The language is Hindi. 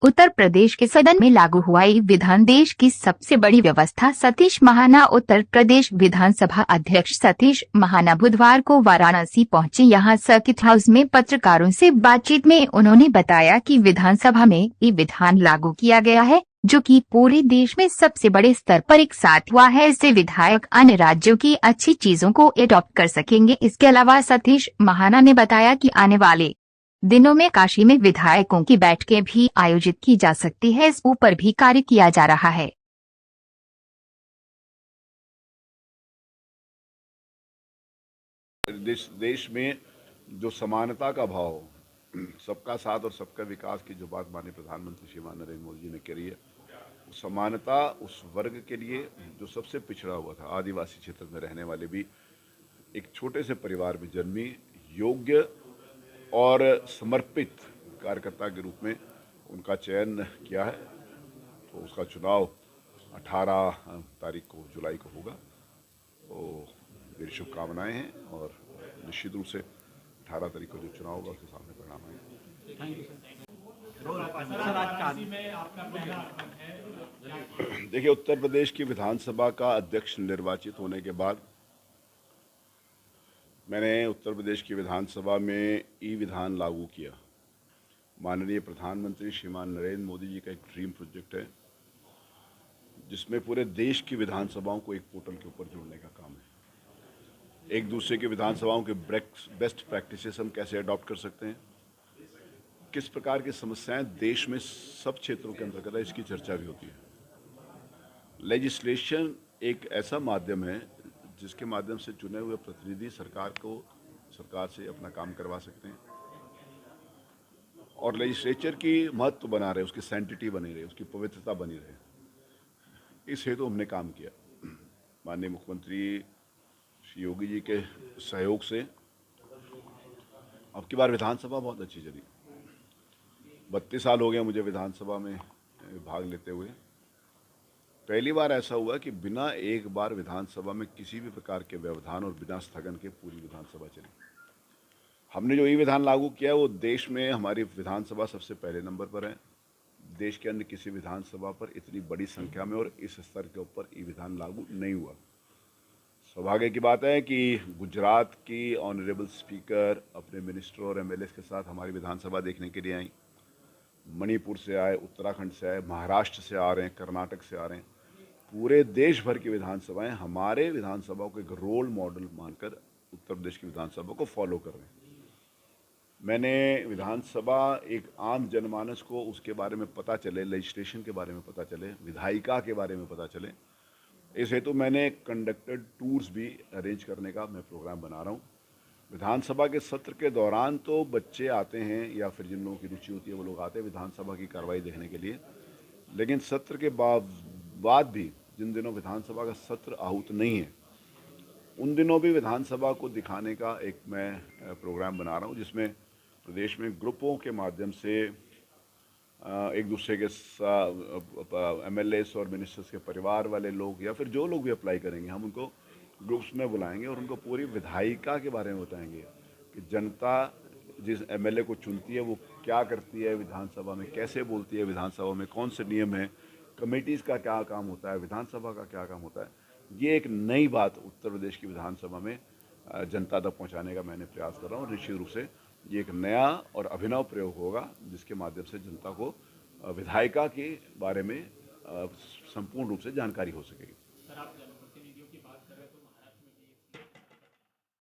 उत्तर प्रदेश के सदन में लागू हुआ ई विधान देश की सबसे बड़ी व्यवस्था। सतीश महाना। उत्तर प्रदेश विधानसभा अध्यक्ष सतीश महाना बुधवार को वाराणसी पहुंचे। यहां सर्किट हाउस में पत्रकारों से बातचीत में उन्होंने बताया कि विधानसभा में ई विधान लागू किया गया है, जो कि पूरे देश में सबसे बड़े स्तर पर एक साथ हुआ है। इससे विधायक अन्य राज्यों की अच्छी चीजों को एडॉप्ट कर सकेंगे। इसके अलावा सतीश महाना ने बताया कि आने वाले दिनों में काशी में विधायकों की बैठकें भी आयोजित की जा सकती है। इस ऊपर भी कार्य किया जा रहा है। देश में जो समानता का भाव, सबका साथ और सबका विकास की जो बात माननीय प्रधानमंत्री श्रीमान नरेंद्र मोदी जी ने करी है, समानता उस वर्ग के लिए जो सबसे पिछड़ा हुआ था, आदिवासी क्षेत्र में रहने वाले भी एक छोटे से परिवार में जन्मी योग्य और समर्पित कार्यकर्ता के रूप में उनका चयन किया है। तो उसका चुनाव 18 तारीख को जुलाई को होगा। तो मेरी शुभकामनाएं हैं और निश्चित रूप से 18 तारीख को जो चुनाव होगा उसके सामने परिणाम आएंगे। देखिए, उत्तर प्रदेश की विधानसभा का अध्यक्ष निर्वाचित होने के बाद मैंने उत्तर प्रदेश की विधानसभा में ई विधान लागू किया। माननीय प्रधानमंत्री श्रीमान नरेंद्र मोदी जी का एक ड्रीम प्रोजेक्ट है, जिसमें पूरे देश की विधानसभाओं को एक पोर्टल के ऊपर जोड़ने का काम है। एक दूसरे की विधानसभाओं के बेस्ट प्रैक्टिसेस हम कैसे अडॉप्ट कर सकते हैं, किस प्रकार की समस्याएं देश में सब क्षेत्रों के अंतर्गत है, इसकी चर्चा भी होती है। लेजिस्लेशन एक ऐसा माध्यम है जिसके माध्यम से चुने हुए प्रतिनिधि सरकार से अपना काम करवा सकते हैं और लेजिस्लेचर की महत्व बना रहे, उसकी सैंटिटी बनी रहे, उसकी पवित्रता बनी रहे। इस हेतु हमने काम किया। माननीय मुख्यमंत्री श्री योगी जी के सहयोग से अब की बार विधानसभा बहुत अच्छी चली। 32 साल हो गए मुझे विधानसभा में भाग लेते हुए। पहली बार ऐसा हुआ कि बिना एक बार विधानसभा में किसी भी प्रकार के व्यवधान और बिना स्थगन के पूरी विधानसभा चली। हमने जो ई विधान लागू किया वो देश में हमारी विधानसभा सबसे पहले नंबर पर है। देश के अन्य किसी विधानसभा पर इतनी बड़ी संख्या में और इस स्तर के ऊपर ई विधान लागू नहीं हुआ। सौभाग्य की बात है कि गुजरात की ऑनरेबल स्पीकर अपने मिनिस्टर और एमएलए के साथ हमारी विधानसभा देखने के लिए आई। मणिपुर से आए, उत्तराखंड से आए, महाराष्ट्र से आ रहे हैं, कर्नाटक से आ रहे हैं। पूरे देश भर की विधानसभाएं हमारे विधानसभा को एक रोल मॉडल मानकर उत्तर प्रदेश की विधानसभा को फॉलो कर रहे हैं। मैंने विधानसभा एक आम जनमानस को उसके बारे में पता चले, लेजिस्लेशन के बारे में पता चले, विधायिका के बारे में पता चले, इस हेतु मैंने कंडक्टेड टूर्स भी अरेंज करने का मैं प्रोग्राम बना रहा हूँ। विधानसभा के सत्र के दौरान तो बच्चे आते हैं या फिर जिन लोगों की रुचि होती है वो लोग आते हैं विधानसभा की कार्रवाई देखने के लिए, लेकिन सत्र के बाद भी जिन दिनों विधानसभा का सत्र आहूत नहीं है उन दिनों भी विधानसभा को दिखाने का एक मैं प्रोग्राम बना रहा हूँ, जिसमें प्रदेश में ग्रुपों के माध्यम से एक दूसरे के एमएलएस और मिनिस्टर्स के परिवार वाले लोग या फिर जो लोग भी अप्लाई करेंगे, हम उनको ग्रुप्स में बुलाएंगे और उनको पूरी विधायिका के बारे में बताएंगे कि जनता जिस एमएलए को चुनती है वो क्या करती है विधानसभा में, कैसे बोलती है विधानसभा में, कौन से नियम है, कमेटीज़ का क्या काम होता है, विधानसभा का क्या काम होता है। ये एक नई बात उत्तर प्रदेश की विधानसभा में जनता तक पहुंचाने का मैंने प्रयास कर रहा हूँ। निश्चित रूप से ये एक नया और अभिनव प्रयोग होगा जिसके माध्यम से जनता को विधायिका के बारे में संपूर्ण रूप से जानकारी हो सकेगी।